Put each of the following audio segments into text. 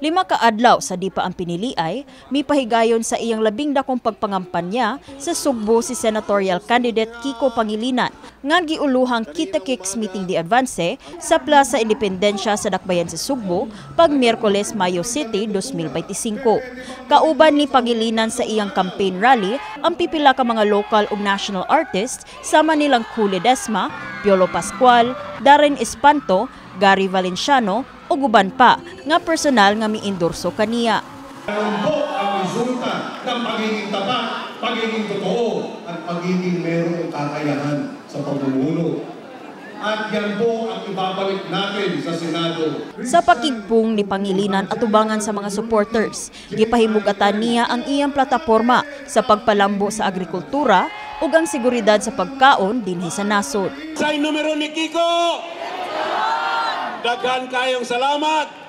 5 ka adlaw sa di pa ang piniliay, mipahigayon sa iyang 12 pagpangampanya sa Sugbo si senatorial candidate Kiko Pangilinan nga giuluhang kita-kicks meeting di advance sa Plaza Independencia sa Dakbayan sa Sugbo pag Miyerkules, Mayo City, 2025. Kauban ni Pangilinan sa iyang campaign rally ang pipila ka mga local ug national artists sama nilang Kule Desma, Piolo Pascual, Darren Espanto, Gary Valenciano o guban pa nga personal nga miendorso kaniya. Nalambok ang resulta ng pagiging tapat, pagiging totoo at pagiging merong kakayahan sa pamumuno. At yan po ang ibabalik natin sa Senado. Sa pakigpong ni Pangilinan at tubangan sa mga supporters, gipahimugatan niya ang iyang plataporma sa pagpalambo sa agrikultura ug ang seguridad sa pagkaon dinhi sa nasod. Sa numero ni Kiko! Daghan kayong salamat.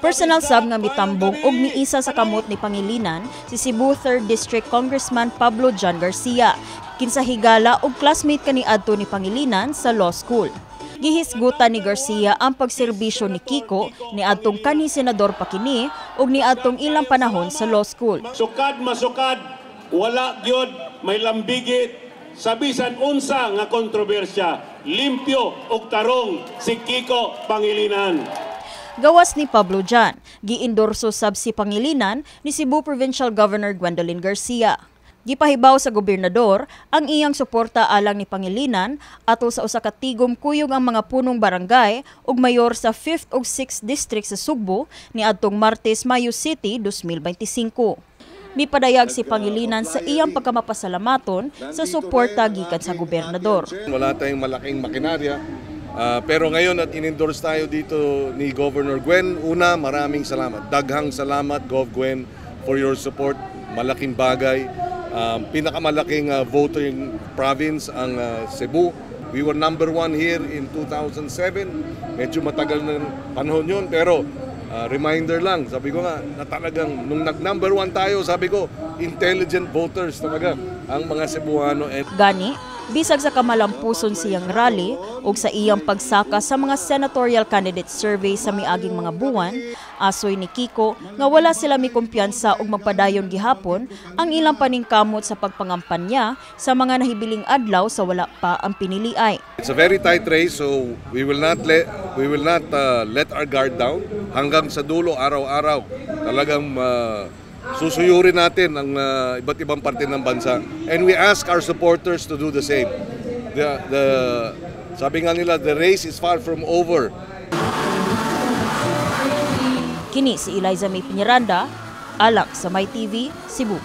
Personal sab nga mitambong og miisa sa kamot ni Pangilinan si Cebu 3rd District Congressman Pablo John Garcia, kinsa higala og classmate kaniadto ni Pangilinan sa law school. Gihisgutan ni Garcia ang pagserbisyo ni Kiko niadtong kanhi senador pa kini ug niadtong ilang panahon sa law school. Sukad masukad, wala gyud may lambigit sa bisan unsa nga kontrobersya. Limpyo og tarong si Kiko Pangilinan. Gawas ni Pablo John, giendorso sab si Pangilinan ni Cebu Provincial Governor Gwendolyn Garcia. Gipahibaw sa gobernador ang iyang suporta alang ni Pangilinan ato sa usa ka tigom kuyog ang mga punong barangay ug mayor sa 5th ug 6th district sa Sugbo niadtong Martes, Mayo City, 2025. Mipadayag si Pangilinan sa iyang pagkamapasalamaton sa suporta gikan sa gobernador. Wala tayong malaking makinarya, pero ngayon at in-endorse tayo dito ni Governor Gwen. Una, maraming salamat. Daghang salamat, Gov Gwen, for your support. Malaking bagay. Pinakamalaking voting province ang Cebu. We were number 1 here in 2007. Medyo matagal na panahon yun, pero reminder lang, sabi ko nga, na talagang nung nag-number 1 tayo, sabi ko, intelligent voters talaga ang mga Cebuano. Gani, bisag sa kamalampuson siyang rally ug sa iyang pagsaka sa mga senatorial candidate survey sa miaging mga buwan, asoy ni Kiko nga wala sila mi kumpiyansa ug magpadayon gihapon ang ilang paningkamot sa pagpangampanya sa mga nahibiling adlaw sa wala pa ang piniliay. It's a very tight race, so we will not let our guard down hanggang sa dulo, araw-araw. Talagang susuyurin natin ang iba't ibang parte ng bansa. And we ask our supporters to do the same. Sabi nga nila, the race is far from over. Kini si Eliza May Piñaranda, alak sa My TV, Cebu.